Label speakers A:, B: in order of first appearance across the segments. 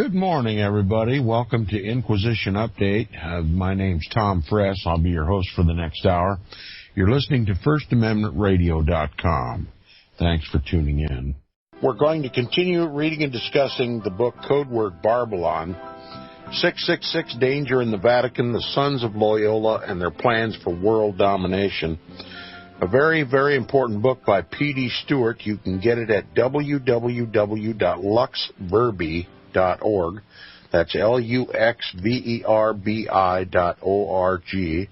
A: Good morning, everybody. Welcome to Inquisition Update. My name's Tom Fress. I'll be your host for the next hour. You're listening to FirstAmendmentRadio.com. Thanks for tuning in. We're going to continue reading and discussing the book Codeword Barbelon, 666 Danger in the Vatican, the Sons of Loyola, and Their Plans for World Domination. A very, very important book by P.D. Stewart. You can get it at www.luxverbi.org. That's luxverbi.org.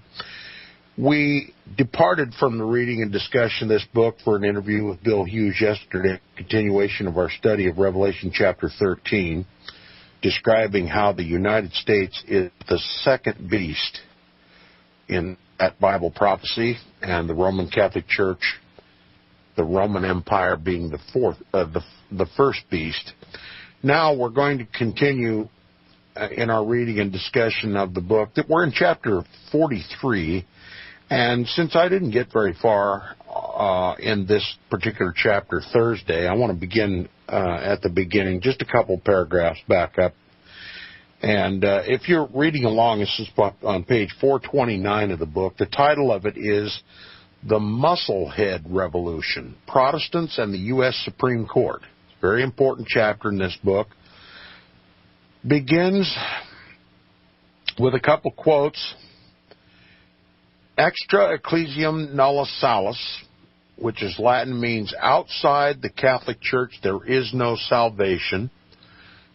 A: We departed from the reading and discussion of this book for an interview with Bill Hughes yesterday, continuation of our study of Revelation chapter 13, describing how the United States is the second beast in that Bible prophecy, and the Roman Catholic Church, the Roman Empire, being the first beast. Now we're going to continue in our reading and discussion of the book. That we're in chapter 43, and since I didn't get very far in this particular chapter Thursday, I want to begin at the beginning, just a couple paragraphs back up. And if you're reading along, this is on page 429 of the book. The title of it is The Musclehead Revolution, Protestants and the U.S. Supreme Court. Very important chapter in this book. Begins with a couple quotes. Extra ecclesiam nulla salus, which is Latin, means outside the Catholic Church there is no salvation.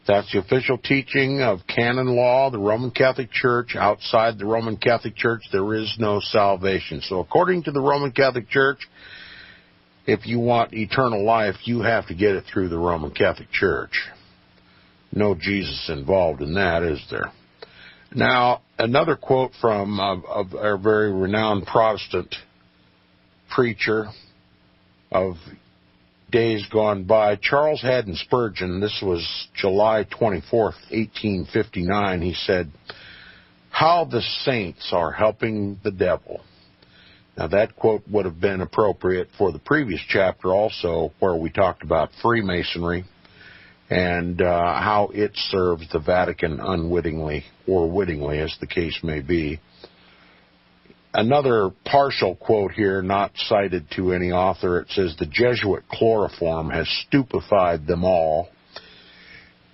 A: That's the official teaching of canon law, the Roman Catholic Church. Outside the Roman Catholic Church there is no salvation. So according to the Roman Catholic Church, if you want eternal life, you have to get it through the Roman Catholic Church. No Jesus involved in that, is there? Now, another quote from of our very renowned Protestant preacher of days gone by, Charles Haddon Spurgeon. This was July 24th, 1859. He said, "How the saints are helping the devil." Now, that quote would have been appropriate for the previous chapter also, where we talked about Freemasonry and how it serves the Vatican unwittingly or wittingly, as the case may be. Another partial quote here, not cited to any author. It says, "The Jesuit chloroform has stupefied them all,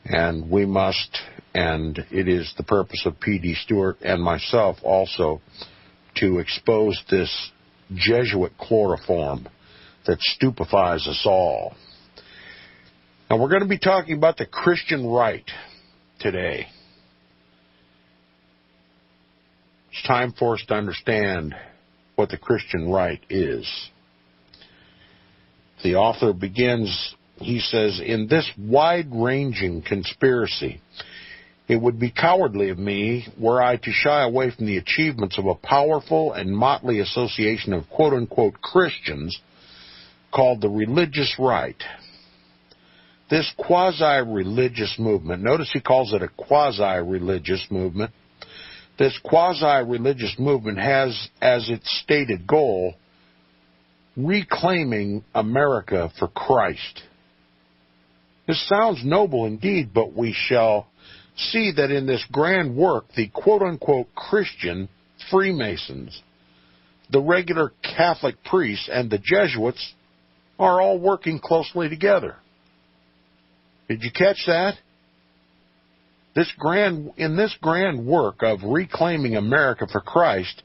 A: and we must, and it is the purpose of P.D. Stewart and myself also, to expose this Jesuit chloroform that stupefies us all." Now, we're going to be talking about the Christian right today. It's time for us to understand what the Christian right is. The author begins, he says, "In this wide-ranging conspiracy, it would be cowardly of me were I to shy away from the achievements of a powerful and motley association of quote-unquote Christians called the religious right. This quasi-religious movement," notice he calls it a quasi-religious movement, "this quasi-religious movement has as its stated goal reclaiming America for Christ." This sounds noble indeed, but we shall see that in this grand work, the quote-unquote Christian Freemasons, the regular Catholic priests, and the Jesuits are all working closely together. Did you catch that? In this grand work of reclaiming America for Christ,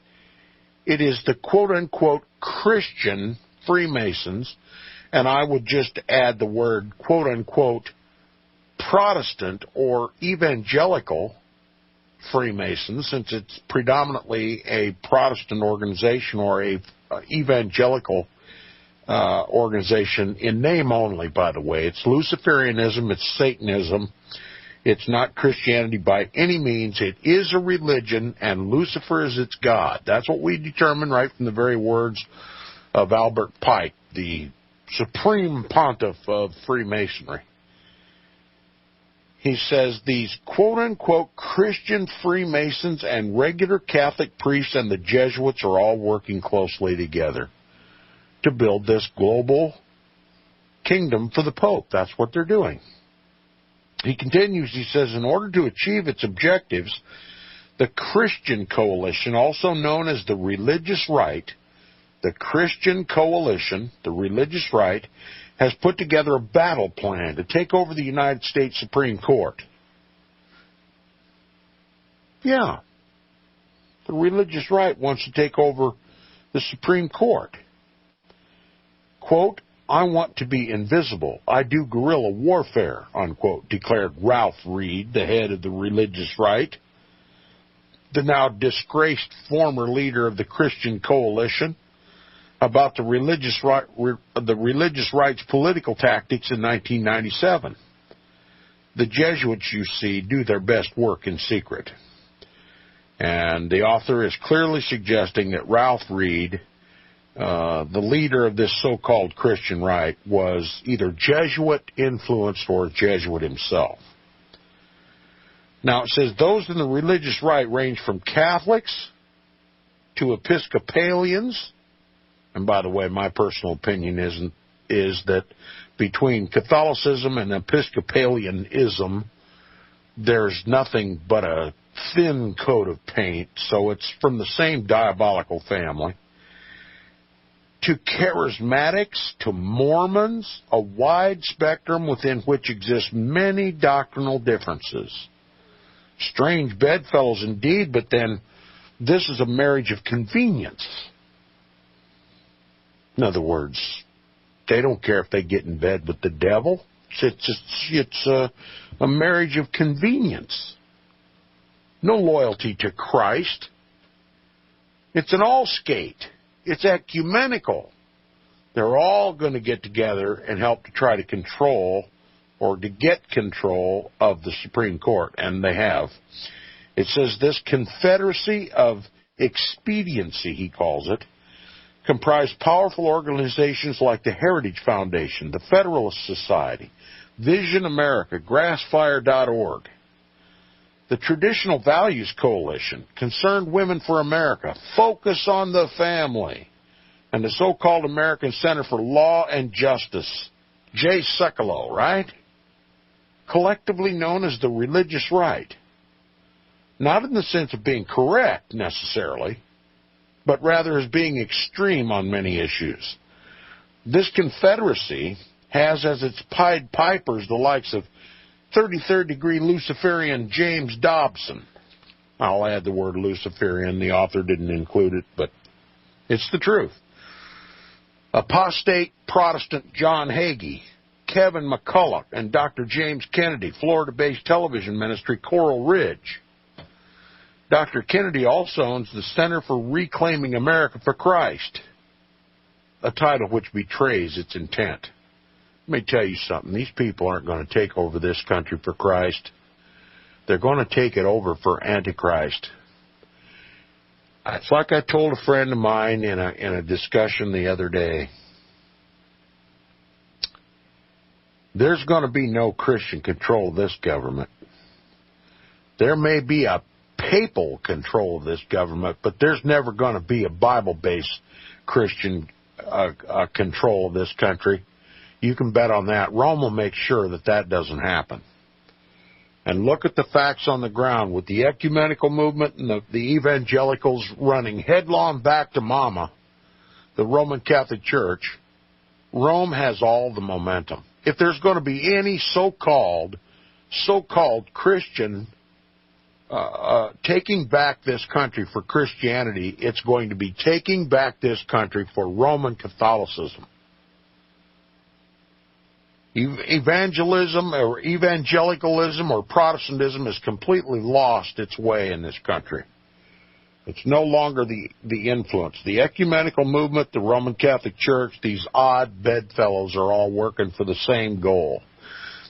A: it is the quote-unquote Christian Freemasons, and I would just add the word quote-unquote Protestant or evangelical Freemasons, since it's predominantly a Protestant organization or a evangelical organization in name only, by the way. It's Luciferianism, it's Satanism, it's not Christianity by any means. It is a religion, and Lucifer is its god. That's what we determine right from the very words of Albert Pike, the supreme pontiff of Freemasonry. He says these quote-unquote Christian Freemasons and regular Catholic priests and the Jesuits are all working closely together to build this global kingdom for the Pope. That's what they're doing. He continues, he says, in order to achieve its objectives, the Christian Coalition, also known as the Religious Right, the Christian Coalition, the Religious Right, has put together a battle plan to take over the United States Supreme Court. Yeah. The Religious Right wants to take over the Supreme Court. Quote, I want to be invisible. I do guerrilla warfare, unquote, declared Ralph Reed, the head of the Religious Right, the now disgraced former leader of the Christian Coalition, about the religious right's political tactics in 1997. The Jesuits, you see, do their best work in secret. And the author is clearly suggesting that Ralph Reed, the leader of this so-called Christian right, was either Jesuit-influenced or a Jesuit himself. Now, it says those in the religious right range from Catholics to Episcopalians. And by the way, my personal opinion is that between Catholicism and Episcopalianism, there's nothing but a thin coat of paint, so it's from the same diabolical family. To Charismatics, to Mormons, a wide spectrum within which exist many doctrinal differences. Strange bedfellows indeed, but then this is a marriage of convenience. In other words, they don't care if they get in bed with the devil. It's a marriage of convenience. No loyalty to Christ. It's an all-skate. It's ecumenical. They're all going to get together and help to try to control or to get control of the Supreme Court, and they have. It says this confederacy of expediency, he calls it, comprised powerful organizations like the Heritage Foundation, the Federalist Society, Vision America, Grassfire.org. The Traditional Values Coalition, Concerned Women for America, Focus on the Family, and the so-called American Center for Law and Justice, Jay Sekulow, right? Collectively known as the Religious Right. Not in the sense of being correct, necessarily, but rather as being extreme on many issues. This confederacy has as its Pied Pipers the likes of 33rd degree Luciferian James Dobson. I'll add the word Luciferian. The author didn't include it, but it's the truth. Apostate Protestant John Hagee, Kevin McCulloch, and Dr. James Kennedy, Florida-based television ministry Coral Ridge. Dr. Kennedy also owns the Center for Reclaiming America for Christ, a title which betrays its intent. Let me tell you something. These people aren't going to take over this country for Christ. They're going to take it over for Antichrist. It's like I told a friend of mine in a discussion the other day. There's going to be no Christian control of this government. There may be a papal control of this government, but there's never going to be a Bible-based Christian control of this country. You can bet on that. Rome will make sure that that doesn't happen. And look at the facts on the ground with the ecumenical movement and the evangelicals running headlong back to Mama, the Roman Catholic Church. Rome has all the momentum. If there's going to be any so-called Christian taking back this country for Christianity, it's going to be taking back this country for Roman Catholicism. Evangelism or evangelicalism or Protestantism has completely lost its way in this country. It's no longer the influence. The ecumenical movement, the Roman Catholic Church, these odd bedfellows are all working for the same goal.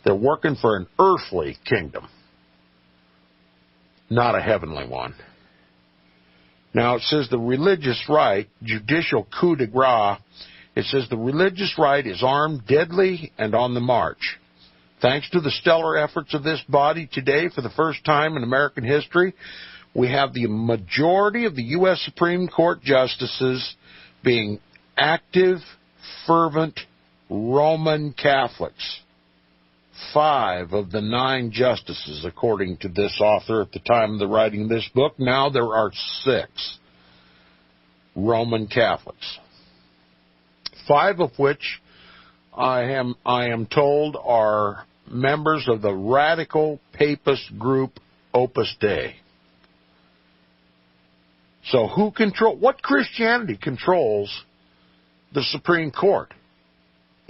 A: They're working for an earthly kingdom, not a heavenly one. Now it says the religious right, judicial coup de grace. It says the religious right is armed, deadly, and on the march. Thanks to the stellar efforts of this body today, for the first time in American history, we have the majority of the U.S. Supreme Court justices being active, fervent Roman Catholics. 5 of the 9 justices, according to this author at the time of the writing of this book. Now there are 6 Roman Catholics, 5 of which I am told are members of the radical papist group Opus Dei. So what Christianity controls the Supreme Court?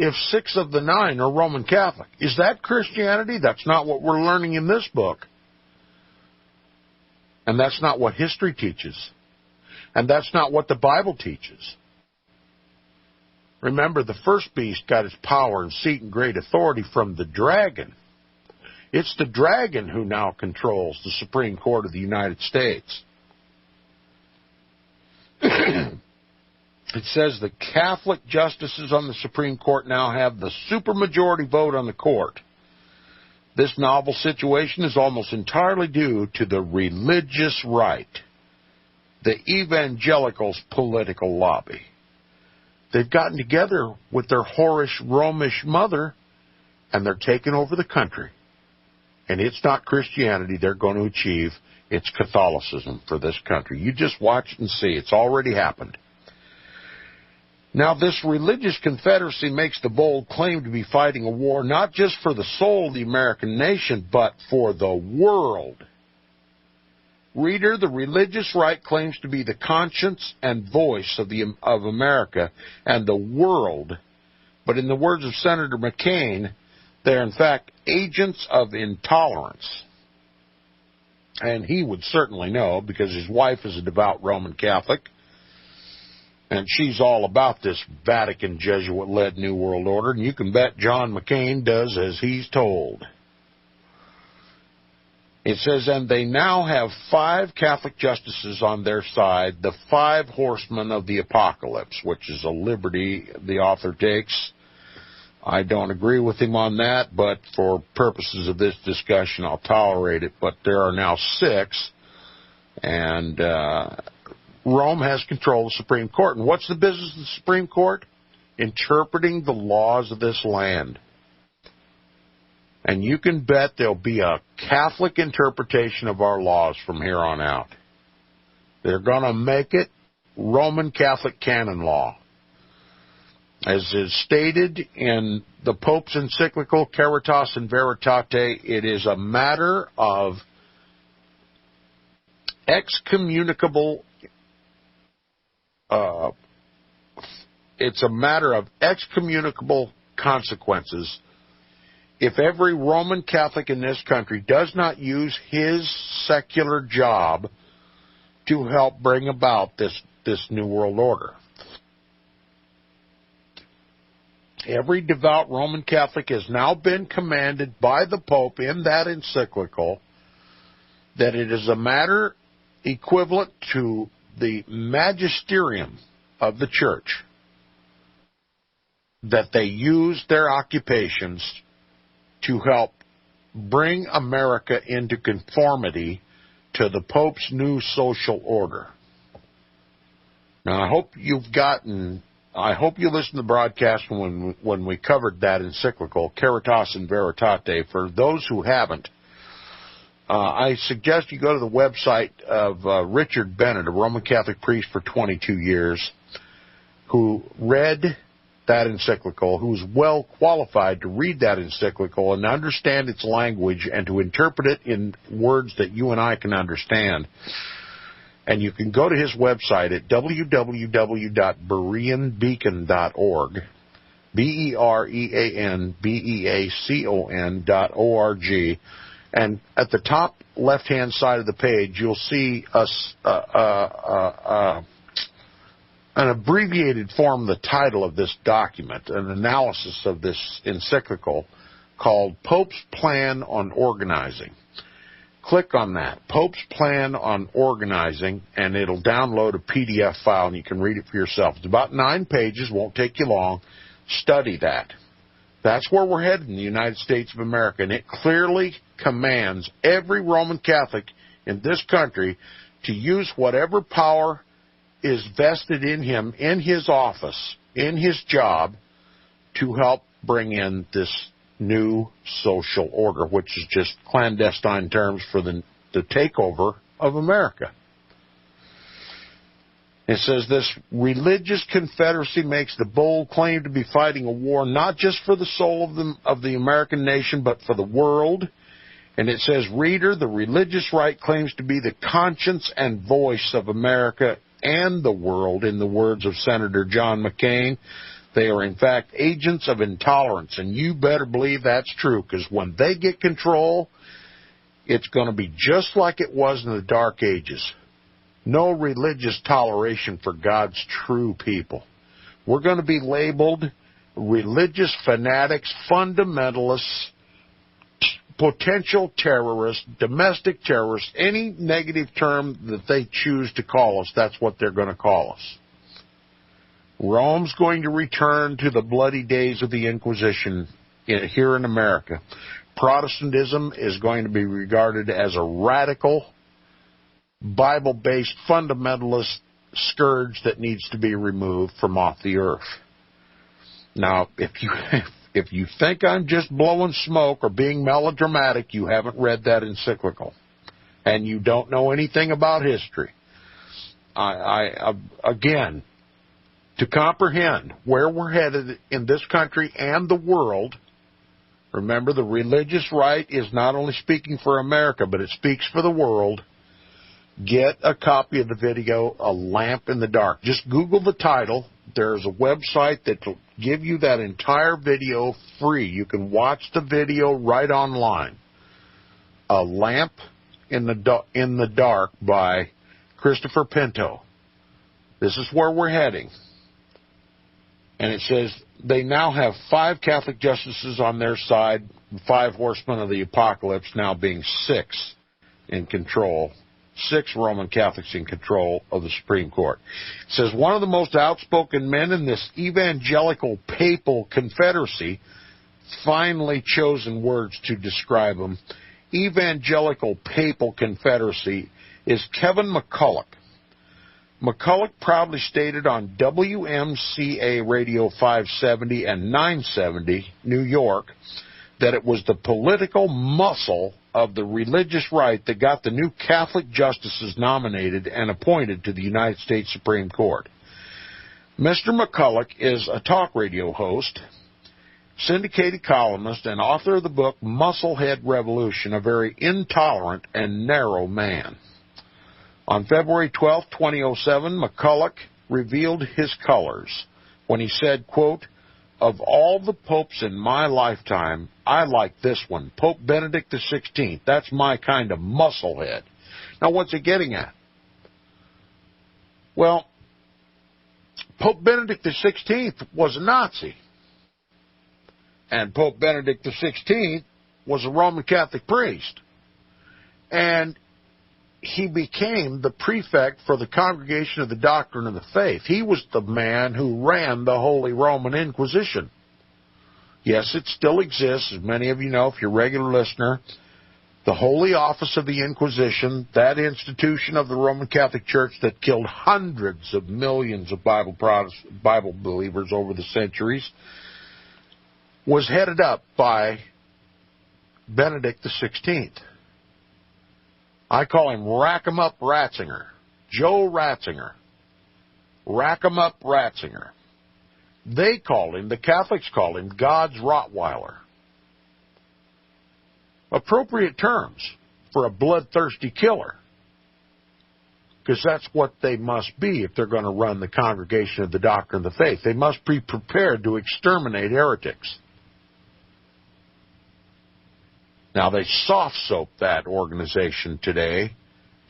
A: If 6 of the 9 are Roman Catholic, is that Christianity? That's not what we're learning in this book. And that's not what history teaches. And that's not what the Bible teaches. Remember, the first beast got its power and seat and great authority from the dragon. It's the dragon who now controls the Supreme Court of the United States. It says the Catholic justices on the Supreme Court now have the supermajority vote on the court. This novel situation is almost entirely due to the religious right, the evangelicals' political lobby. They've gotten together with their whorish, Romish mother, and they're taking over the country. And it's not Christianity they're going to achieve. It's Catholicism for this country. You just watch and see. It's already happened. Now, this religious confederacy makes the bold claim to be fighting a war not just for the soul of the American nation, but for the world. Reader, the religious right claims to be the conscience and voice of America and the world. But in the words of Senator McCain, they're in fact agents of intolerance. And he would certainly know, because his wife is a devout Roman Catholic, and she's all about this Vatican Jesuit-led New World Order, and you can bet John McCain does as he's told. It says, and they now have 5 Catholic justices on their side, the 5 horsemen of the apocalypse, which is a liberty the author takes. I don't agree with him on that, but for purposes of this discussion, I'll tolerate it. But there are now 6, and Rome has control of the Supreme Court. And what's the business of the Supreme Court? Interpreting the laws of this land. And you can bet there'll be a Catholic interpretation of our laws from here on out. They're going to make it Roman Catholic canon law. As is stated in the Pope's encyclical, Caritas in Veritate, it is a matter of excommunicable consequences if every Roman Catholic in this country does not use his secular job to help bring about this New World Order. Every devout Roman Catholic has now been commanded by the Pope in that encyclical that it is a matter equivalent to the magisterium of the church, that they use their occupations to help bring America into conformity to the Pope's new social order. Now, I hope you listened to the broadcast when we covered that encyclical, Caritas in Veritate. For those who haven't, I suggest you go to the website of Richard Bennett, a Roman Catholic priest for 22 years, who read that encyclical, who's well qualified to read that encyclical and understand its language and to interpret it in words that you and I can understand. And you can go to his website at www.bereanbeacon.org, BEREANBEACON.org, and at the top left-hand side of the page, you'll see an abbreviated form, the title of this document, an analysis of this encyclical called Pope's Plan on Organizing. Click on that, Pope's Plan on Organizing, and it'll download a PDF file, and you can read it for yourself. It's about 9 pages, won't take you long. Study that. That's where we're headed in the United States of America, and it clearly commands every Roman Catholic in this country to use whatever power is vested in him, in his office, in his job, to help bring in this new social order, which is just clandestine terms for the takeover of America. It says this religious confederacy makes the bold claim to be fighting a war not just for the soul of the American nation, but for the world. And it says, reader, the religious right claims to be the conscience and voice of America and the world, in the words of Senator John McCain. They are, in fact, agents of intolerance, and you better believe that's true, because when they get control, it's going to be just like it was in the Dark Ages. No religious toleration for God's true people. We're going to be labeled religious fanatics, fundamentalists, potential terrorists, domestic terrorists, any negative term that they choose to call us, that's what they're going to call us. Rome's going to return to the bloody days of the Inquisition here in America. Protestantism is going to be regarded as a radical, Bible-based fundamentalist scourge that needs to be removed from off the earth. Now, if you think I'm just blowing smoke or being melodramatic, you haven't read that encyclical, and you don't know anything about history. Again, to comprehend where we're headed in this country and the world, remember the religious right is not only speaking for America, but it speaks for the world. Get a copy of the video, A Lamp in the Dark. Just Google the title. There's a website that will give you that entire video free. You can watch the video right online. A Lamp in the Dark by Christopher Pinto. This is where we're heading. And it says they now have 5 Catholic justices on their side, 5 horsemen of the apocalypse, now being 6 in control. 6 Roman Catholics in control of the Supreme Court. It says one of the most outspoken men in this evangelical papal confederacy, finally chosen words to describe them, evangelical papal confederacy, is Kevin McCulloch. McCulloch proudly stated on WMCA Radio 570 and 970, New York, that it was the political muscle of the religious right that got the new Catholic justices nominated and appointed to the United States Supreme Court. Mr. McCulloch is a talk radio host, syndicated columnist, and author of the book Musclehead Revolution, a very intolerant and narrow man. On February 12, 2007, McCulloch revealed his colors when he said, quote, "Of all the popes in my lifetime, I like this one, Pope Benedict XVI. That's my kind of musclehead." Now, what's he getting at? Well, Pope Benedict XVI was a Nazi. And Pope Benedict XVI was a Roman Catholic priest. And he became the prefect for the Congregation of the Doctrine of the Faith. He was the man who ran the Holy Roman Inquisition. Yes, it still exists, as many of you know if you're a regular listener. The Holy Office of the Inquisition, that institution of the Roman Catholic Church that killed hundreds of millions of Bible believers over the centuries, was headed up by Benedict XVI. I call him Rack-em-up Ratzinger, Joe Ratzinger. Rack-em-up Ratzinger. They called him, the Catholics called him, God's Rottweiler. Appropriate terms for a bloodthirsty killer, because that's what they must be if they're going to run the Congregation of the Doctrine of the Faith. They must be prepared to exterminate heretics. Now, they soft-soap that organization today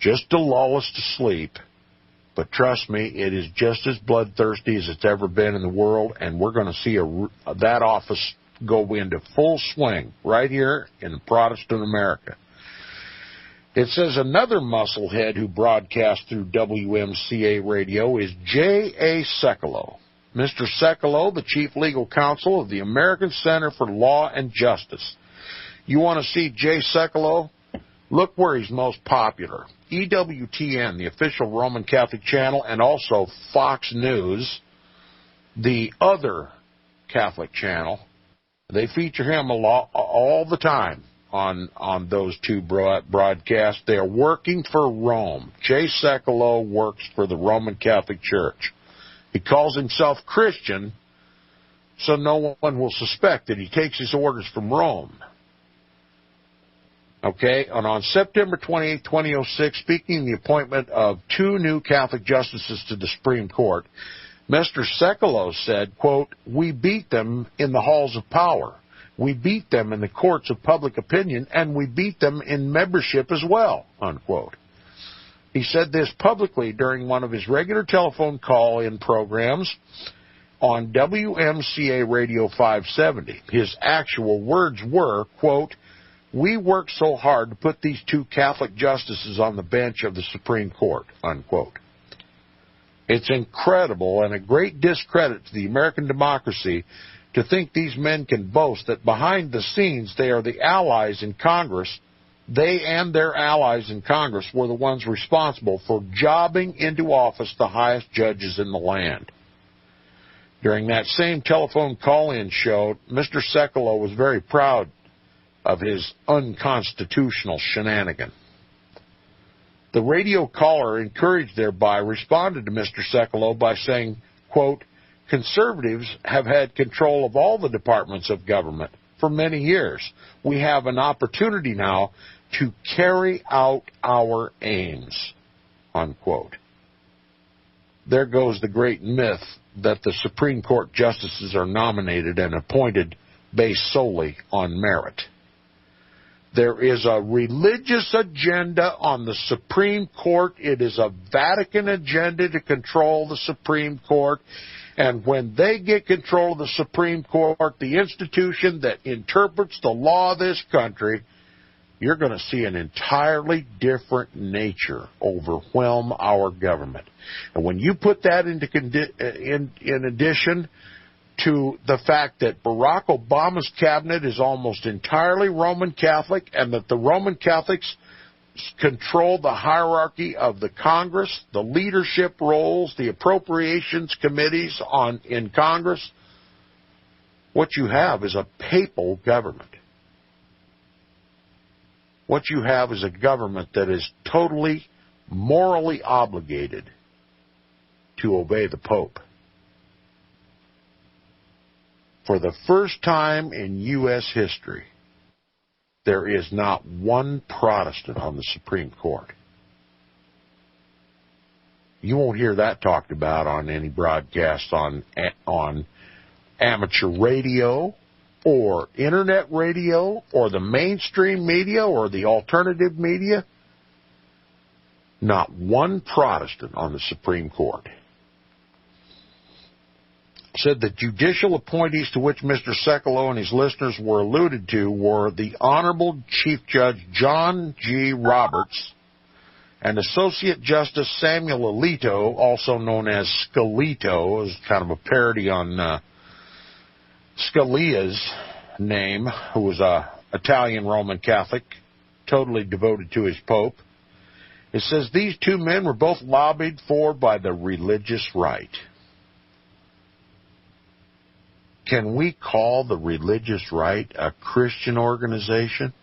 A: just to lull us to sleep. But trust me, it is just as bloodthirsty as it's ever been in the world, and we're going to see that office go into full swing right here in Protestant America. It says another musclehead who broadcasts through WMCA Radio is J.A. Sekulow. Mr. Sekulow, the chief legal counsel of the American Center for Law and Justice. You want to see Jay Sekulow? Look where he's most popular. EWTN, the official Roman Catholic channel, and also Fox News, the other Catholic channel. They feature him a lot, all the time on those two broadcasts. They are working for Rome. Jay Sekulow works for the Roman Catholic Church. He calls himself Christian, so no one will suspect that he takes his orders from Rome. Okay, and on September 28, 2006, speaking of the appointment of 2 new Catholic justices to the Supreme Court, Mr. Sekulow said, quote, "We beat them in the halls of power. We beat them in the courts of public opinion, and we beat them in membership as well," unquote. He said this publicly during one of his regular telephone call-in programs on WMCA Radio 570. His actual words were, quote, "We worked so hard to put these 2 Catholic justices on the bench of the Supreme Court," unquote. It's incredible and a great discredit to the American democracy to think these men can boast that behind the scenes they are the allies in Congress. They and their allies in Congress were the ones responsible for jobbing into office the highest judges in the land. During that same telephone call-in show, Mr. Sekulow was very proud of his unconstitutional shenanigan. The radio caller, encouraged thereby, responded to Mr. Sekulow by saying, quote, "Conservatives have had control of all the departments of government for many years. We have an opportunity now to carry out our aims," unquote. There goes the great myth that the Supreme Court justices are nominated and appointed based solely on merit. There is a religious agenda on the Supreme Court. It is a Vatican agenda to control the Supreme Court. And when they get control of the Supreme Court, the institution that interprets the law of this country, you're going to see an entirely different nature overwhelm our government. And when you put that in addition to the fact that Barack Obama's cabinet is almost entirely Roman Catholic and that the Roman Catholics control the hierarchy of the Congress, the leadership roles, the appropriations committees in Congress, what you have is a papal government. What you have is a government that is totally morally obligated to obey the Pope. For the first time in U.S. history, there is not one Protestant on the Supreme Court. You won't hear that talked about on any broadcast on amateur radio or internet radio or the mainstream media or the alternative media. Not one Protestant on the Supreme Court. Said the judicial appointees to which Mr. Sekulow and his listeners were alluded to were the Honorable Chief Judge John G. Roberts and Associate Justice Samuel Alito, also known as Scalito, is kind of a parody on Scalia's name, who was a Italian Roman Catholic, totally devoted to his Pope. It says these 2 men were both lobbied for by the religious right. Can we call the religious right a Christian organization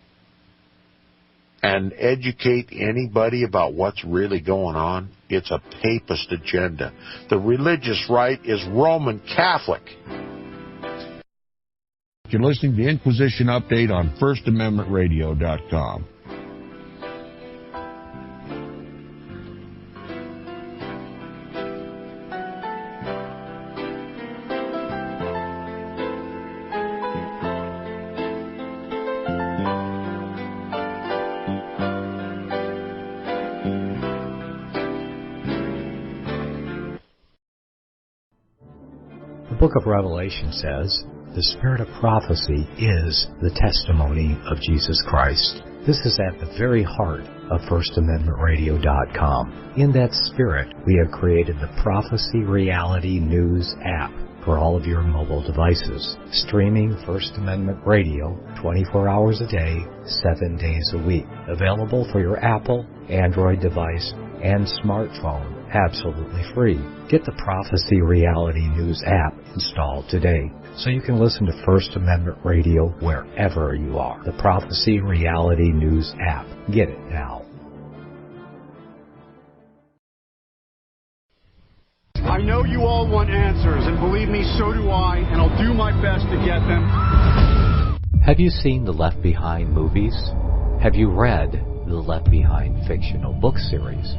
A: and educate anybody about what's really going on? It's a papist agenda. The religious right is Roman Catholic. You're listening to the Inquisition Update on FirstAmendmentRadio.com.
B: The book of Revelation says, the spirit of prophecy is the testimony of Jesus Christ. This is at the very heart of FirstAmendmentRadio.com. In that spirit, we have created the Prophecy Reality News app for all of your mobile devices, streaming First Amendment Radio 24 hours a day, 7 days a week. Available for your Apple, Android device, and smartphone. absolutely free. Get the Prophecy Reality News app installed today so you can listen to First Amendment Radio wherever you are. The Prophecy Reality News app. Get it now.
C: I know you all want answers, and believe me, so do I, and I'll do my best to get them.
B: Have you seen the Left Behind movies? Have you read the Left Behind fictional book series?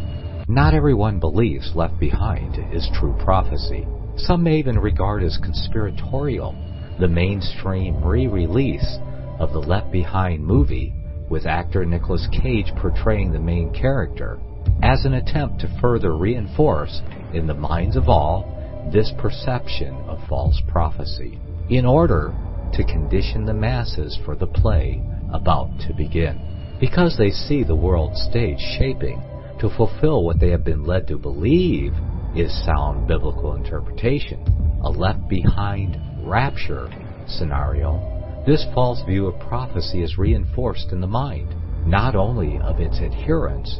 B: Not everyone believes Left Behind is true prophecy. Some may even regard as conspiratorial the mainstream re-release of the Left Behind movie with actor Nicolas Cage portraying the main character as an attempt to further reinforce in the minds of all this perception of false prophecy in order to condition the masses for the play about to begin. Because they see the world stage shaping to fulfill what they have been led to believe is sound biblical interpretation, a left behind rapture scenario, this false view of prophecy is reinforced in the mind, not only of its adherents,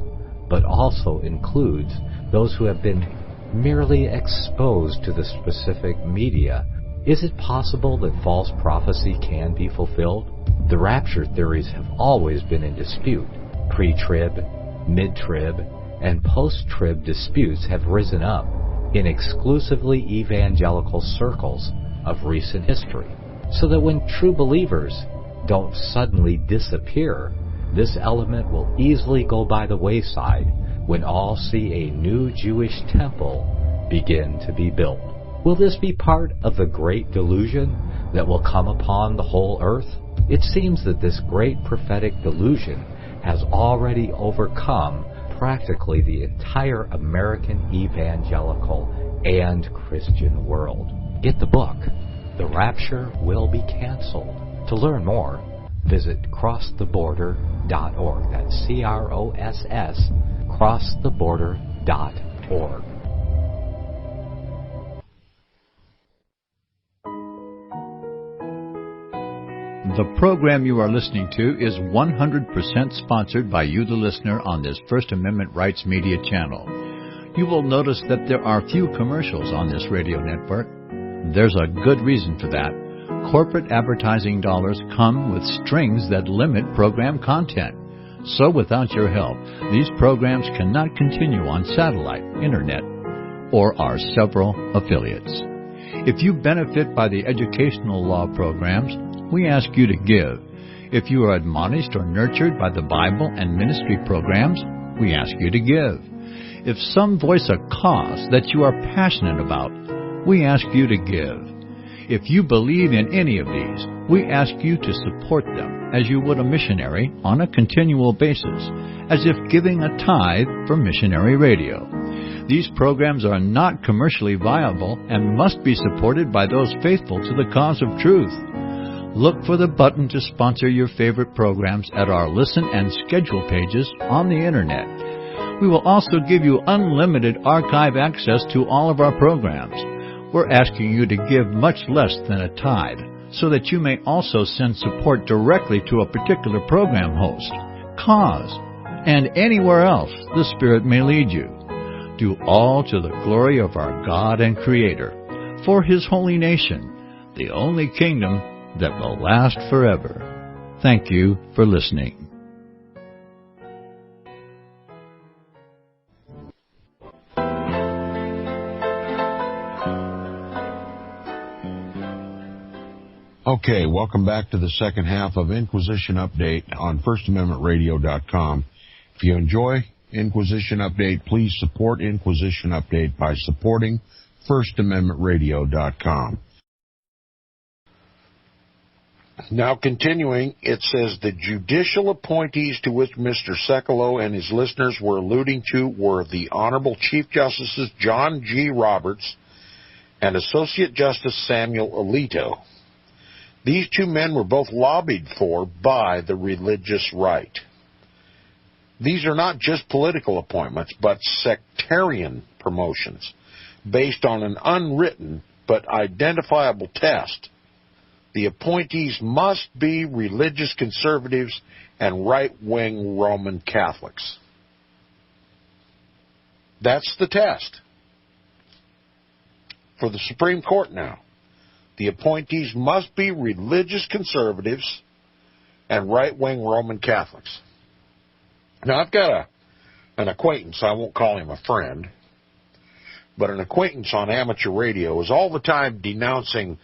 B: but also includes those who have been merely exposed to the specific media. Is it possible that false prophecy can be fulfilled? The rapture theories have always been in dispute. Pre-trib, mid-trib, and post-trib disputes have risen up in exclusively evangelical circles of recent history, so that when true believers don't suddenly disappear, this element will easily go by the wayside when all see a new Jewish temple begin to be built. Will this be part of the great delusion that will come upon the whole earth? It seems that this great prophetic delusion has already overcome practically the entire American evangelical and Christian world. Get the book, The Rapture Will Be Canceled. To learn more, visit crosstheborder.org. That's CROSS, crosstheborder.org.
D: The program you are listening to is 100% sponsored by you, the listener, on this First Amendment Rights Media channel. You will notice that there are few commercials on this radio network. There's a good reason for that. Corporate advertising dollars come with strings that limit program content. So without your help, these programs cannot continue on satellite, internet, or our several affiliates. If you benefit by the educational law programs, we ask you to give. If you are admonished or nurtured by the Bible and ministry programs, we ask you to give. If some voice a cause that you are passionate about, we ask you to give. If you believe in any of these, we ask you to support them as you would a missionary on a continual basis, as if giving a tithe for missionary radio. These programs are not commercially viable and must be supported by those faithful to the cause of truth. Look for the button to sponsor your favorite programs at our listen and schedule pages on the Internet. We will also give you unlimited archive access to all of our programs. We're asking you to give much less than a tithe, so that you may also send support directly to a particular program host, cause, and anywhere else the Spirit may lead you. Do all to the glory of our God and Creator, for His holy nation, the only kingdom that will last forever. Thank you for listening.
A: Okay, welcome back to the second half of Inquisition Update on FirstAmendmentRadio.com. If you enjoy Inquisition Update, please support Inquisition Update by supporting FirstAmendmentRadio.com. Now continuing, it says the judicial appointees to which Mr. Sekulow and his listeners were alluding to were the Honorable Chief Justices John G. Roberts and Associate Justice Samuel Alito. These two men were both lobbied for by the religious right. These are not just political appointments, but sectarian promotions based on an unwritten but identifiable test. The appointees must be religious conservatives and right-wing Roman Catholics. That's the test for the Supreme Court now. The appointees must be religious conservatives and right-wing Roman Catholics. Now, I've got an acquaintance, I won't call him a friend, but an acquaintance on amateur radio is all the time denouncing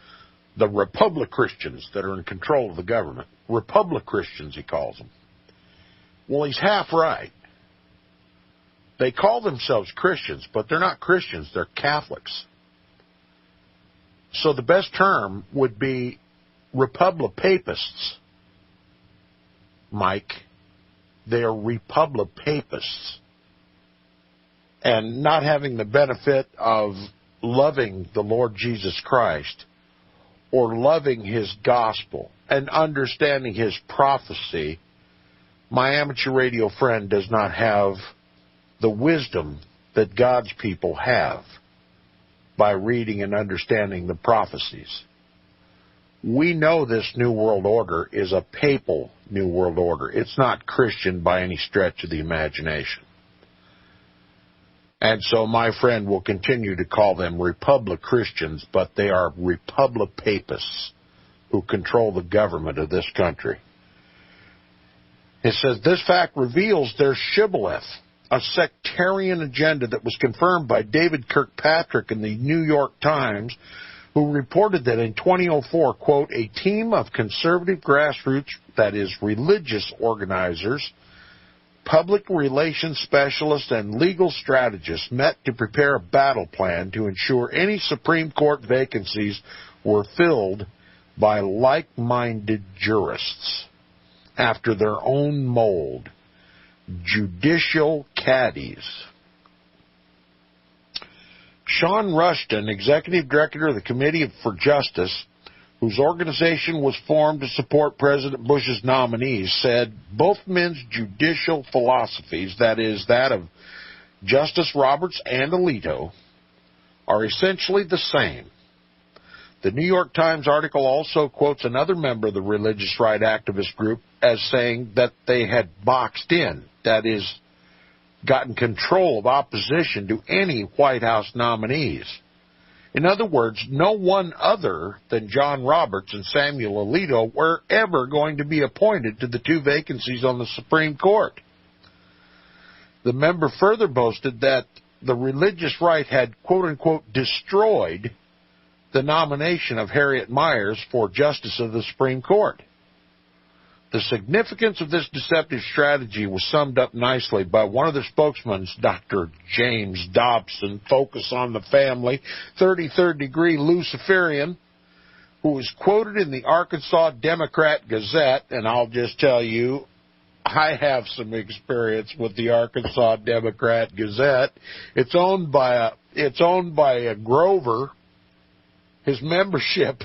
A: the Republic Christians that are in control of the government. Republic Christians, he calls them. Well, he's half right. They call themselves Christians, but they're not Christians, they're Catholics. So the best term would be Republipapists, Mike. They are Republipapists. And not having the benefit of loving the Lord Jesus Christ or loving his gospel and understanding his prophecy, my amateur radio friend does not have the wisdom that God's people have by reading and understanding the prophecies. We know this New World Order is a papal New World Order. It's not Christian by any stretch of the imagination. And so my friend will continue to call them Republic Christians, but they are Republipapists who control the government of this country. It says, this fact reveals their shibboleth, a sectarian agenda that was confirmed by David Kirkpatrick in the New York Times, who reported that in 2004, quote, a team of conservative grassroots, that is, religious organizers, public relations specialists, and legal strategists met to prepare a battle plan to ensure any Supreme Court vacancies were filled by like-minded jurists after their own mold, judicial caddies. Sean Rushton, executive director of the Committee for Justice, whose organization was formed to support President Bush's nominees, said both men's judicial philosophies, that is, that of Justice Roberts and Alito, are essentially the same. The New York Times article also quotes another member of the religious right activist group as saying that they had boxed in, that is, gotten control of opposition to any White House nominees. In other words, no one other than John Roberts and Samuel Alito were ever going to be appointed to the two vacancies on the Supreme Court. The member further boasted that the religious right had, quote-unquote, destroyed the nomination of Harriet Miers for Justice of the Supreme Court. The significance of this deceptive strategy was summed up nicely by one of their spokesmen, Dr. James Dobson, Focus on the Family, 33rd degree Luciferian, who was quoted in the Arkansas Democrat Gazette, and I'll just tell you, I have some experience with the Arkansas Democrat Gazette. It's owned by a Grover. His membership,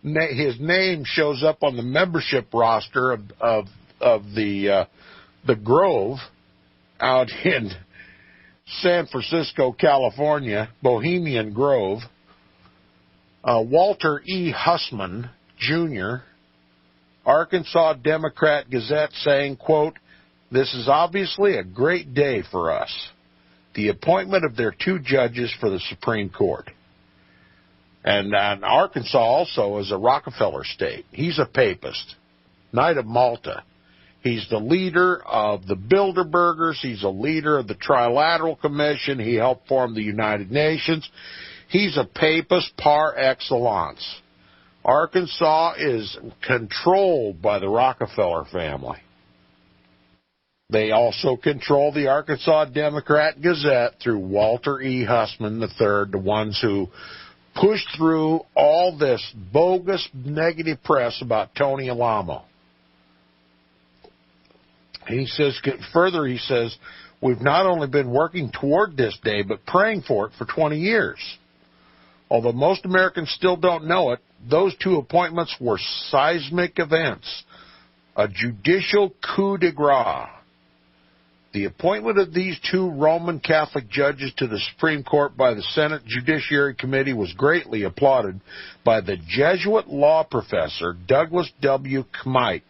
A: his name shows up on the membership roster of the Grove out in San Francisco, California, Bohemian Grove. Walter E. Hussman, Jr., Arkansas Democrat Gazette, saying, quote, this is obviously a great day for us, the appointment of their two judges for the Supreme Court. And Arkansas also is a Rockefeller state. He's a papist, Knight of Malta. He's the leader of the Bilderbergers. He's a leader of the Trilateral Commission. He helped form the United Nations. He's a papist par excellence. Arkansas is controlled by the Rockefeller family. They also control the Arkansas Democrat Gazette through Walter E. Hussman III, the ones who pushed through all this bogus negative press about Tony Alamo. He says, further, he says, we've not only been working toward this day, but praying for it for 20 years. Although most Americans still don't know it, those two appointments were seismic events, a judicial coup de grace. The appointment of these two Roman Catholic judges to the Supreme Court by the Senate Judiciary Committee was greatly applauded by the Jesuit law professor Douglas W. Kmike,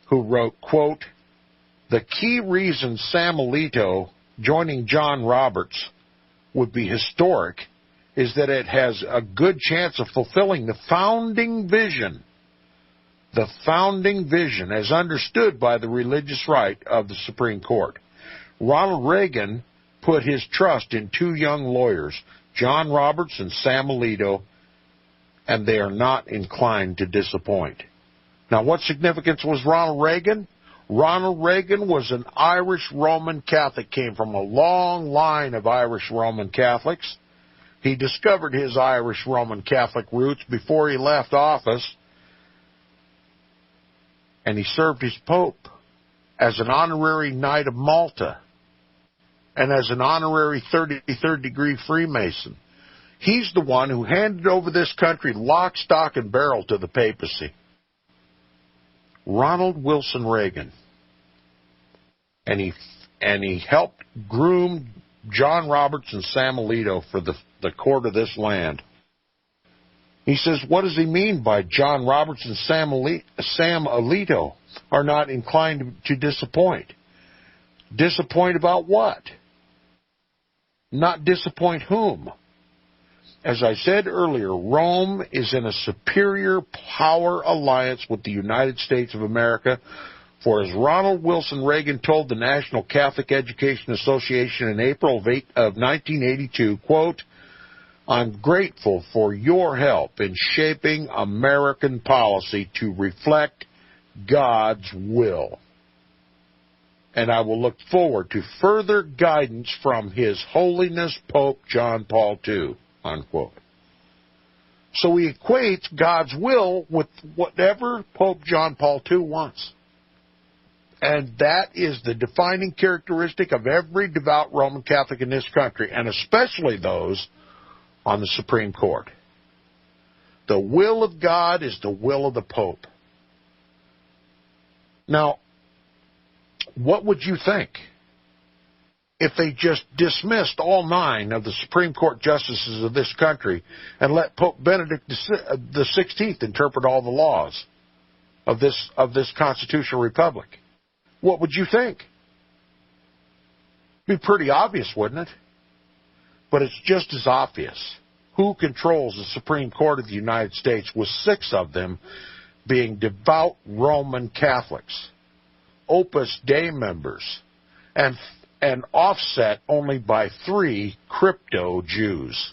A: who wrote, quote, the key reason Sam Alito joining John Roberts would be historic is that it has a good chance of fulfilling the founding vision as understood by the religious right of the Supreme Court. Ronald Reagan put his trust in two young lawyers, John Roberts and Sam Alito, and they are not inclined to disappoint. Now, what significance was Ronald Reagan? Ronald Reagan was an Irish Roman Catholic, came from a long line of Irish Roman Catholics. He discovered his Irish Roman Catholic roots before he left office, and he served his Pope as an honorary Knight of Malta and as an honorary 33rd degree Freemason. He's the one who handed over this country lock, stock, and barrel to the papacy. Ronald Wilson Reagan. And he helped groom John Roberts and Sam Alito for the court of this land. He says, what does he mean by John Roberts and Sam Alito are not inclined to disappoint? Disappoint about what? Not disappoint whom? As I said earlier, Rome is in a superior power alliance with the United States of America, for as Ronald Wilson Reagan told the National Catholic Education Association in April of 1982, quote, I'm grateful for your help in shaping American policy to reflect God's will. And I will look forward to further guidance from His Holiness Pope John Paul II, unquote. So he equates God's will with whatever Pope John Paul II wants. And that is the defining characteristic of every devout Roman Catholic in this country, and especially those on the Supreme Court. The will of God is the will of the Pope. Now, what would you think if they just dismissed all 9 of the Supreme Court justices of this country and let Pope Benedict XVI interpret all the laws of this constitutional republic? What would you think? It'd be pretty obvious, wouldn't it? But it's just as obvious. Who controls the Supreme Court of the United States, with 6 of them being devout Roman Catholics, Opus Dei members, and offset only by 3 crypto Jews.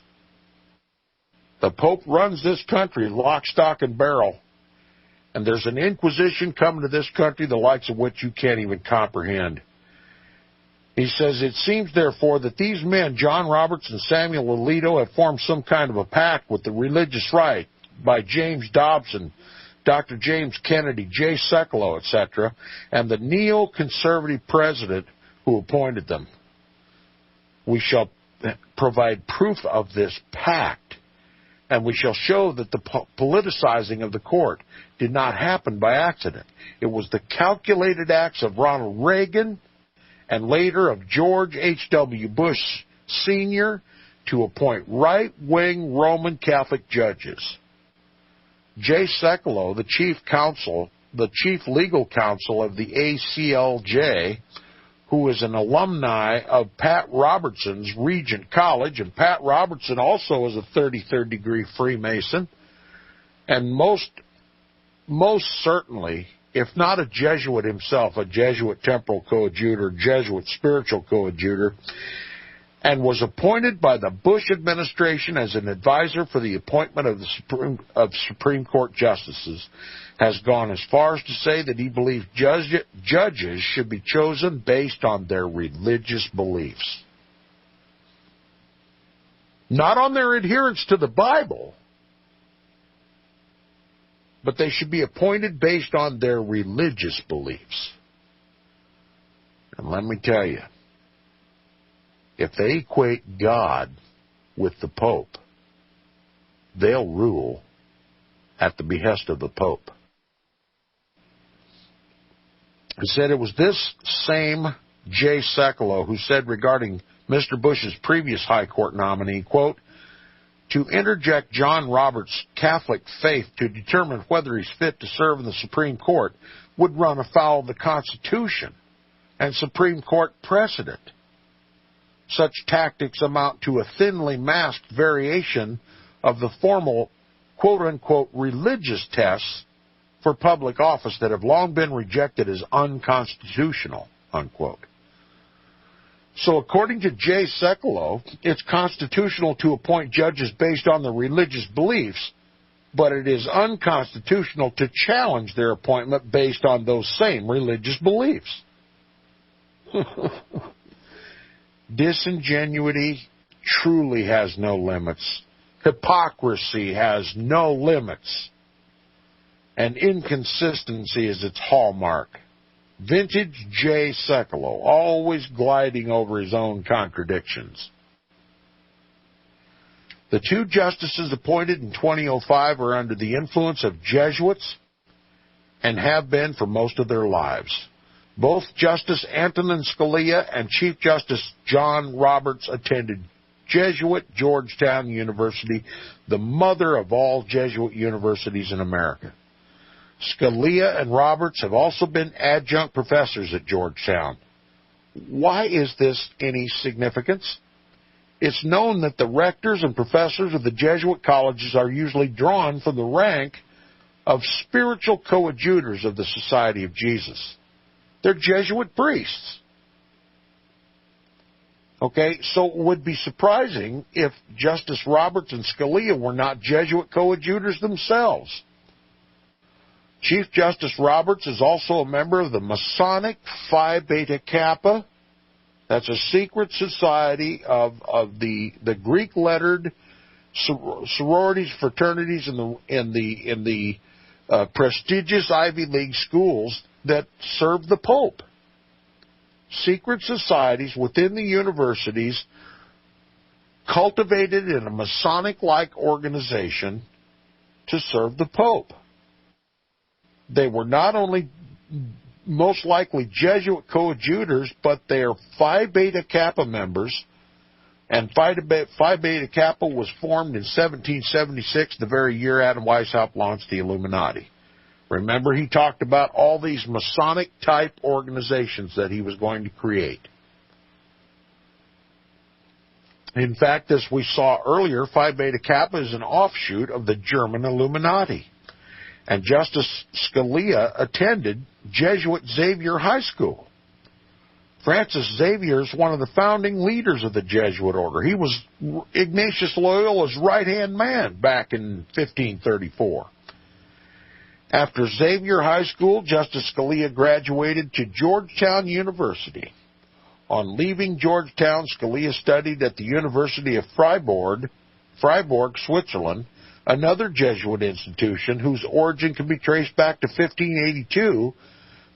A: The Pope runs this country lock, stock, and barrel, and there's an Inquisition coming to this country the likes of which you can't even comprehend. He says, it seems, therefore, that these men, John Roberts and Samuel Alito, have formed some kind of a pact with the religious right by James Dobson, Dr. James Kennedy, Jay Sekulow, etc., and the neo-conservative president who appointed them. We shall provide proof of this pact, and we shall show that the politicizing of the court did not happen by accident. It was the calculated acts of Ronald Reagan and later of George H.W. Bush Sr. to appoint right-wing Roman Catholic judges. Jay Sekulow, the chief legal counsel of the ACLJ, who is an alumni of Pat Robertson's Regent College, and Pat Robertson also is a 33rd degree Freemason, and most certainly, if not a Jesuit himself, a Jesuit temporal coadjutor, Jesuit spiritual coadjutor, and was appointed by the Bush administration as an advisor for the appointment of the Supreme Court justices, has gone as far as to say that he believes judges should be chosen based on their religious beliefs. Not on their adherence to the Bible, but they should be appointed based on their religious beliefs. And let me tell you, if they equate God with the Pope, they'll rule at the behest of the Pope. He said it was this same Jay Sekulow who said regarding Mr. Bush's previous high court nominee, quote, to interject John Roberts' Catholic faith to determine whether he's fit to serve in the Supreme Court would run afoul of the Constitution and Supreme Court precedent. such tactics amount to a thinly masked variation of the formal, quote-unquote, religious tests for public office that have long been rejected as unconstitutional, unquote. So according to Jay Sekulow, it's constitutional to appoint judges based on their religious beliefs, but it is unconstitutional to challenge their appointment based on those same religious beliefs. Disingenuity truly has no limits. Hypocrisy has no limits. And inconsistency is its hallmark. Vintage Jay Sekulow, always gliding over his own contradictions. The two justices appointed in 2005 are under the influence of Jesuits and have been for most of their lives. Both Justice Antonin Scalia and Chief Justice John Roberts attended Jesuit Georgetown University, the mother of all Jesuit universities in America. Scalia and Roberts have also been adjunct professors at Georgetown. Why is this any significance? It's known that the rectors and professors of the Jesuit colleges are usually drawn from the rank of spiritual coadjutors of the Society of Jesus. They're Jesuit priests. Okay, so it would be surprising if Justice Roberts and Scalia were not Jesuit coadjutors themselves. Chief Justice Roberts is also a member of the Masonic Phi Beta Kappa. That's a secret society of the Greek-lettered sororities, fraternities in the prestigious Ivy League schools that serve the Pope. Secret societies within the universities cultivated in a Masonic-like organization to serve the Pope. They were not only most likely Jesuit coadjutors, but they are Phi Beta Kappa members, and Phi Beta Kappa was formed in 1776, the very year Adam Weishaupt launched the Illuminati. Remember, he talked about all these Masonic-type organizations that he was going to create. In fact, as we saw earlier, Phi Beta Kappa is an offshoot of the German Illuminati. And Justice Scalia attended Jesuit Xavier High School. Francis Xavier is one of the founding leaders of the Jesuit order. He was Ignatius Loyola's right-hand man back in 1534. After Xavier High School, Justice Scalia graduated to Georgetown University. On leaving Georgetown, Scalia studied at the University of Freiburg, Switzerland, another Jesuit institution whose origin can be traced back to 1582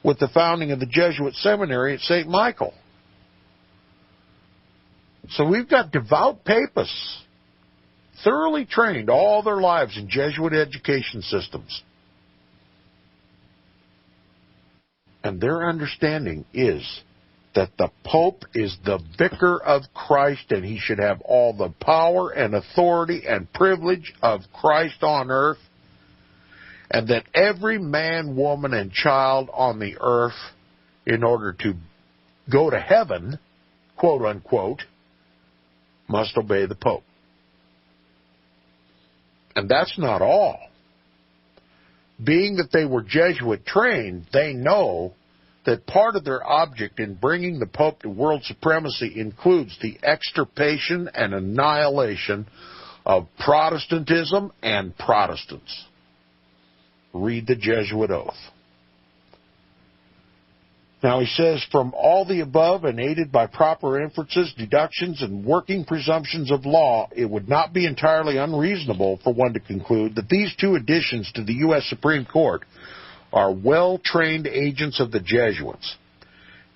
A: with the founding of the Jesuit seminary at St. Michael. So we've got devout papists, thoroughly trained all their lives in Jesuit education systems. And their understanding is that the Pope is the vicar of Christ and he should have all the power and authority and privilege of Christ on earth, and that every man, woman, and child on the earth, in order to go to heaven, quote unquote, must obey the Pope. And that's not all. Being that they were Jesuit trained, they know that part of their object in bringing the Pope to world supremacy includes the extirpation and annihilation of Protestantism and Protestants. Read the Jesuit oath. Now he says, from all the above and aided by proper inferences, deductions, and working presumptions of law, it would not be entirely unreasonable for one to conclude that these two additions to the U.S. Supreme Court are well-trained agents of the Jesuits.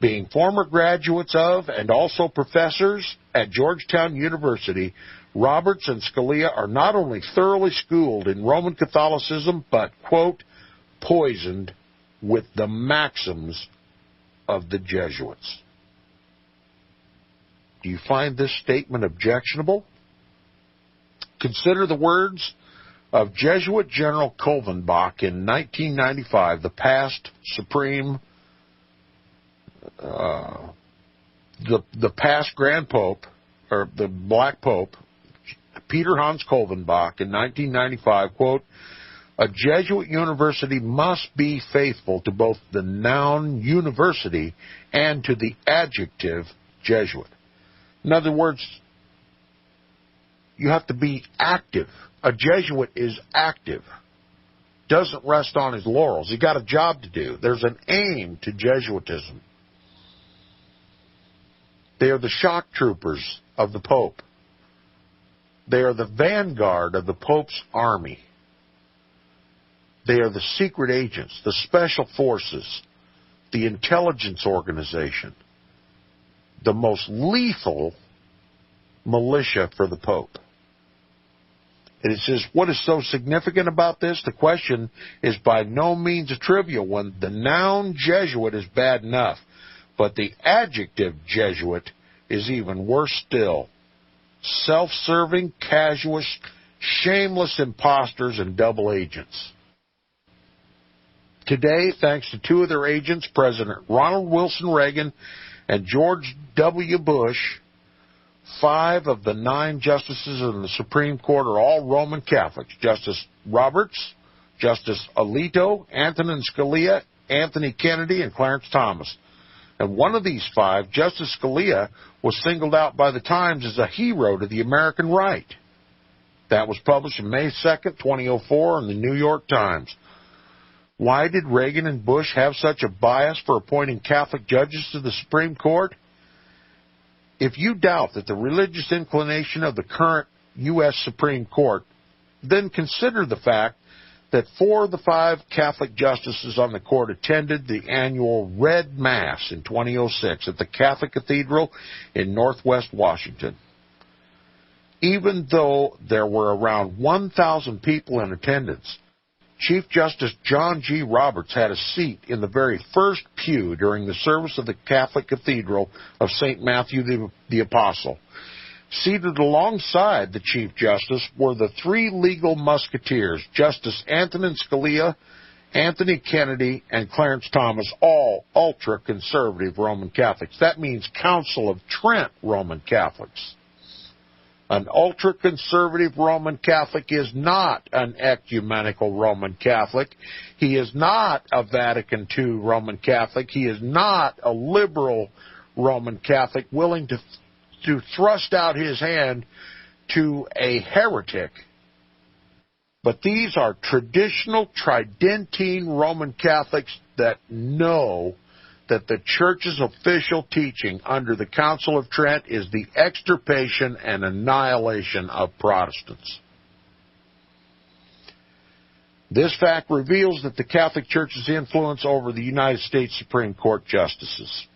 A: Being former graduates of and also professors at Georgetown University, Roberts and Scalia are not only thoroughly schooled in Roman Catholicism, but, quote, poisoned with the maxims of the Jesuits. Do you find this statement objectionable? Consider the words of Jesuit General Kolvenbach in 1995, the past Supreme the past Grand Pope, or the Black Pope, Peter Hans Kolvenbach, in 1995, quote, "A Jesuit university must be faithful to both the noun university and to the adjective Jesuit." In other words, you have to be active. A Jesuit is active, doesn't rest on his laurels. He's got a job to do. There's an aim to Jesuitism. They are the shock troopers of the Pope. They are the vanguard of the Pope's army. They are the secret agents, the special forces, the intelligence organization, the most lethal militia for the Pope. And it says, what is so significant about this? The question is by no means a trivial one. The noun Jesuit is bad enough, but the adjective Jesuit is even worse still. Self-serving, casuist, shameless imposters and double agents. Today, thanks to two of their agents, President Ronald Wilson Reagan and George W. Bush, 5 of the 9 justices in the Supreme Court are all Roman Catholics. Justice Roberts, Justice Alito, Antonin Scalia, Anthony Kennedy, and Clarence Thomas. And one of these 5, Justice Scalia, was singled out by the Times as a hero to the American right. That was published on May 2nd, 2004 in the New York Times. Why did Reagan and Bush have such a bias for appointing Catholic judges to the Supreme Court? If you doubt that the religious inclination of the current U.S. Supreme Court, then consider the fact that 4 of the 5 Catholic justices on the court attended the annual Red Mass in 2006 at the Catholic Cathedral in Northwest Washington. Even though there were around 1,000 people in attendance, Chief Justice John G. Roberts had a seat in the very first pew during the service of the Catholic Cathedral of St. Matthew the Apostle. Seated alongside the Chief Justice were the 3 legal musketeers, Justice Antonin Scalia, Anthony Kennedy, and Clarence Thomas, all ultra-conservative Roman Catholics. That means Council of Trent Roman Catholics. An ultra-conservative Roman Catholic is not an ecumenical Roman Catholic. He is not a Vatican II Roman Catholic. He is not a liberal Roman Catholic willing to thrust out his hand to a heretic. But these are traditional Tridentine Roman Catholics that know that the Church's official teaching under the Council of Trent is the extirpation and annihilation of Protestants. This fact reveals that the Catholic Church's influence over the United States Supreme Court justices.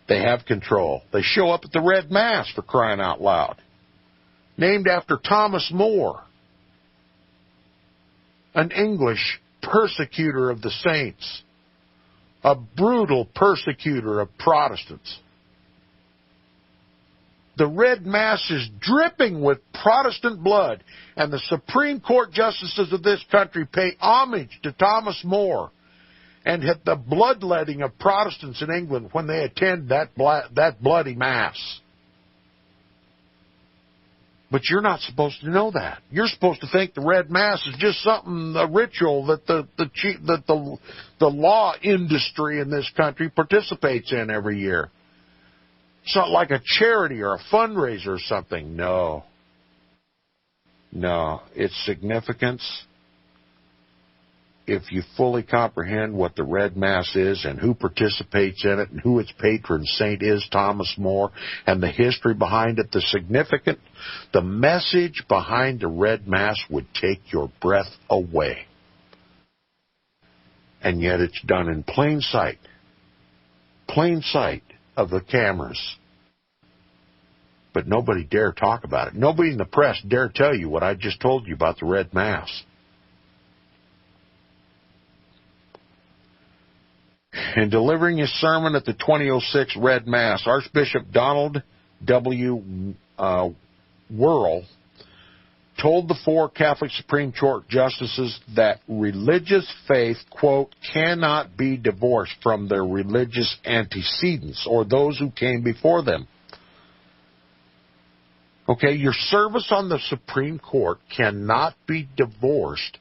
A: They have control. They show up at the Red Mass, for crying out loud. Named after Thomas More, an English persecutor of the saints, a brutal persecutor of Protestants. The Red Mass is dripping with Protestant blood, and the Supreme Court justices of this country pay homage to Thomas More and hit the bloodletting of Protestants in England when they attend that bloody Mass. But you're not supposed to know that. You're supposed to think the Red Mass is just something, a ritual that the law industry in this country participates in every year. It's not like a charity or a fundraiser or something. No. Its significance, if you fully comprehend what the Red Mass is and who participates in it and who its patron saint is, Thomas More, and the history behind it, the message behind the Red Mass would take your breath away. And yet it's done in plain sight of the cameras. But nobody dare talk about it. Nobody in the press dare tell you what I just told you about the Red Mass. In delivering his sermon at the 2006 Red Mass, Archbishop Donald W. Wuerl told the 4 Catholic Supreme Court justices that religious faith, quote, cannot be divorced from their religious antecedents or those who came before them. Okay, your service on the Supreme Court cannot be divorced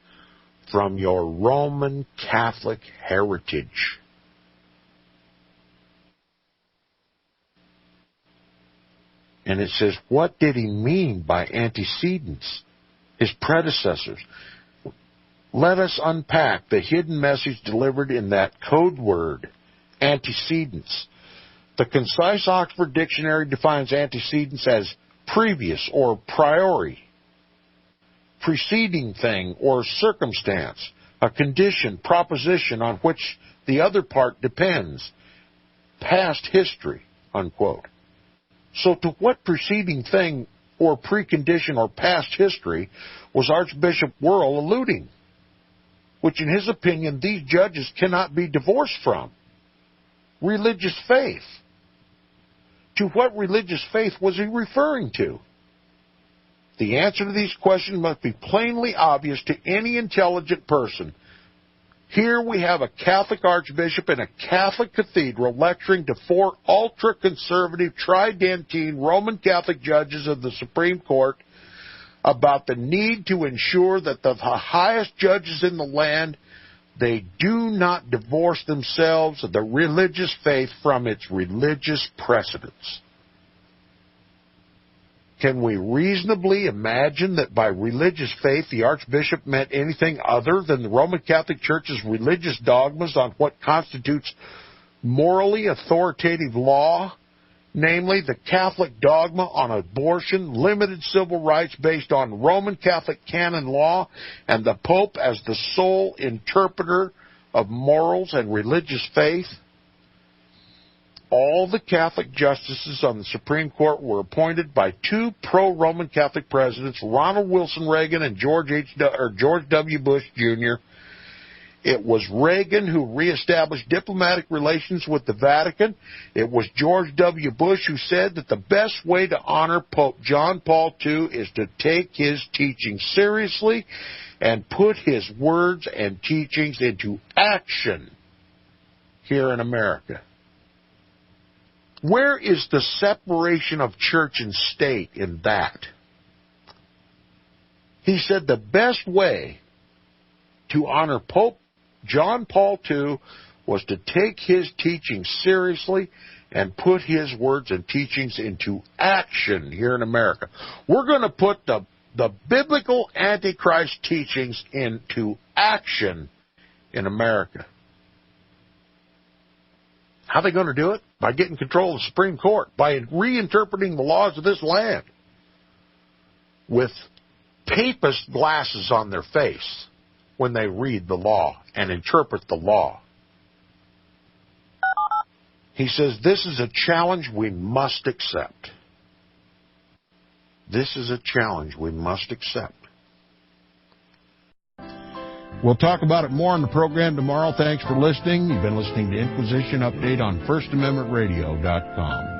A: from your Roman Catholic heritage. And it says, what did he mean by antecedents? His predecessors. Let us unpack the hidden message delivered in that code word, antecedents. The concise Oxford Dictionary defines antecedents as previous or priori, preceding thing or circumstance, a condition, proposition on which the other part depends, past history, unquote. So to what preceding thing or precondition or past history was Archbishop Worrell alluding, which in his opinion these judges cannot be divorced from? Religious faith. To what religious faith was he referring to? The answer to these questions must be plainly obvious to any intelligent person. Here we have a Catholic archbishop in a Catholic cathedral lecturing to 4 ultra-conservative Tridentine Roman Catholic judges of the Supreme Court about the need to ensure that the highest judges in the land, they do not divorce themselves of the religious faith from its religious precedents. Can we reasonably imagine that by religious faith the Archbishop meant anything other than the Roman Catholic Church's religious dogmas on what constitutes morally authoritative law, namely the Catholic dogma on abortion, limited civil rights based on Roman Catholic canon law, and the Pope as the sole interpreter of morals and religious faith? All the Catholic justices on the Supreme Court were appointed by 2 pro-Roman Catholic presidents, Ronald Wilson Reagan and George W. Bush Jr. It was Reagan who reestablished diplomatic relations with the Vatican. It was George W. Bush who said that the best way to honor Pope John Paul II is to take his teaching seriously and put his words and teachings into action here in America. Where is the separation of church and state in that? He said the best way to honor Pope John Paul II was to take his teaching seriously and put his words and teachings into action here in America. We're going to put the biblical Antichrist teachings into action in America. How are they going to do it? By getting control of the Supreme Court, by reinterpreting the laws of this land with papist glasses on their face when they read the law and interpret the law. He says this is a challenge we must accept. This is a challenge we must accept. We'll talk about it more on the program tomorrow. Thanks for listening. You've been listening to Inquisition Update on FirstAmendmentRadio.com.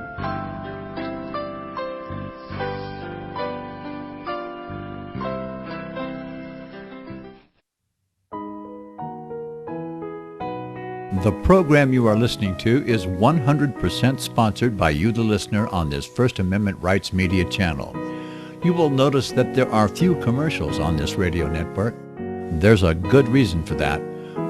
D: The program you are listening to is 100% sponsored by you, the listener, on this First Amendment Rights Media channel. You will notice that there are few commercials on this radio network. There's a good reason for that.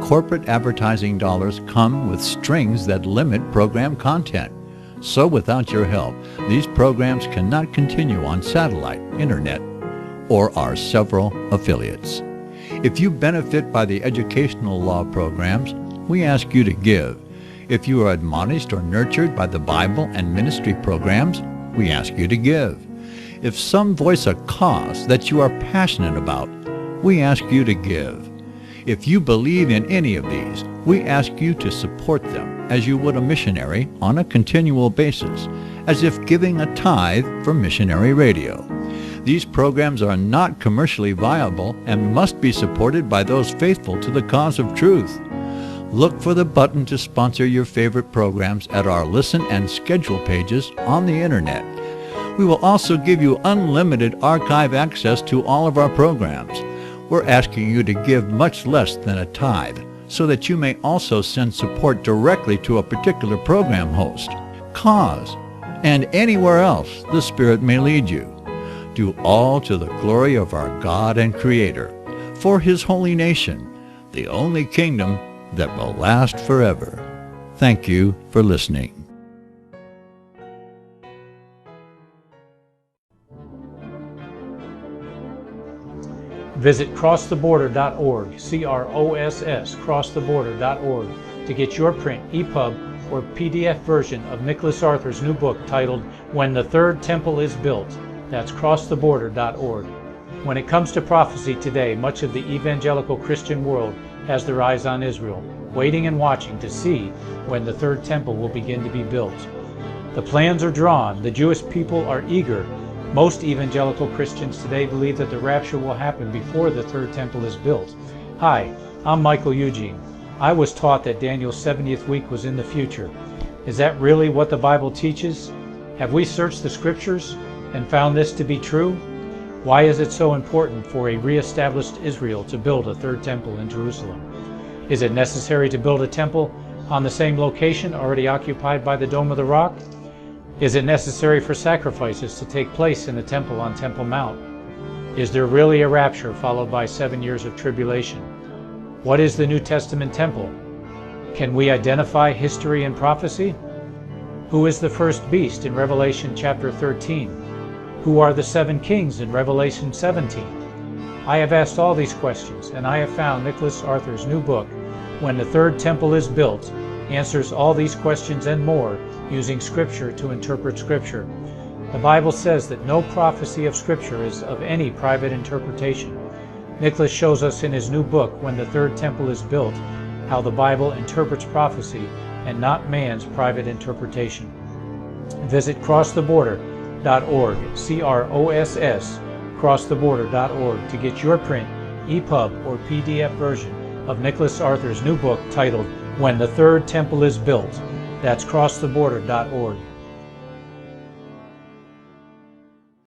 D: Corporate advertising dollars come with strings that limit program content. So without your help, these programs cannot continue on satellite, internet, or our several affiliates. If you benefit by the educational law programs, we ask you to give. If you are admonished or nurtured by the Bible and ministry programs, we ask you to give. If some voice a cause that you are passionate about, we ask you to give. If you believe in any of these, we ask you to support them as you would a missionary on a continual basis, as if giving a tithe for missionary radio. These programs are not commercially viable and must be supported by those faithful to the cause of truth. Look for the button to sponsor your favorite programs at our listen and schedule pages on the internet. We will also give you unlimited archive access to all of our programs. We're asking you to give much less than a tithe, so that you may also send support directly to a particular program host, cause, and anywhere else the Spirit may lead you. Do all to the glory of our God and Creator, for His holy nation, the only kingdom that will last forever. Thank you for listening.
E: Visit crosstheborder.org, CROSS, crosstheborder.org, to get your print, EPUB, or PDF version of Nicholas Arthur's new book titled When the Third Temple is Built. That's crosstheborder.org. When it comes to prophecy today, much of the evangelical Christian world has their eyes on Israel, waiting and watching to see when the third temple will begin to be built. The plans are drawn, the Jewish people are eager. Most evangelical Christians today believe that the rapture will happen before the third temple is built. Hi, I'm Michael Eugene. I was taught that Daniel's 70th week was in the future. Is that really what the Bible teaches? Have we searched the scriptures and found this to be true? Why is it so important for a re-established Israel to build a third temple in Jerusalem? Is it necessary to build a temple on the same location already occupied by the Dome of the Rock? Is it necessary for sacrifices to take place in the temple on Temple Mount? Is there really a rapture followed by 7 years of tribulation? What is the New Testament temple? Can we identify history and prophecy? Who is the first beast in Revelation chapter 13? Who are the 7 kings in Revelation 17? I have asked all these questions, and I have found Nicholas Arthur's new book, When the Third Temple is Built, answers all these questions and more using Scripture to interpret Scripture. The Bible says that no prophecy of Scripture is of any private interpretation. Nicholas shows us in his new book, When the Third Temple is Built, how the Bible interprets prophecy and not man's private interpretation. Visit crosstheborder.org, CROSS, crosstheborder.org, to get your print, EPUB, or PDF version of Nicholas Arthur's new book titled When the Third Temple is Built. That's crosstheborder.org.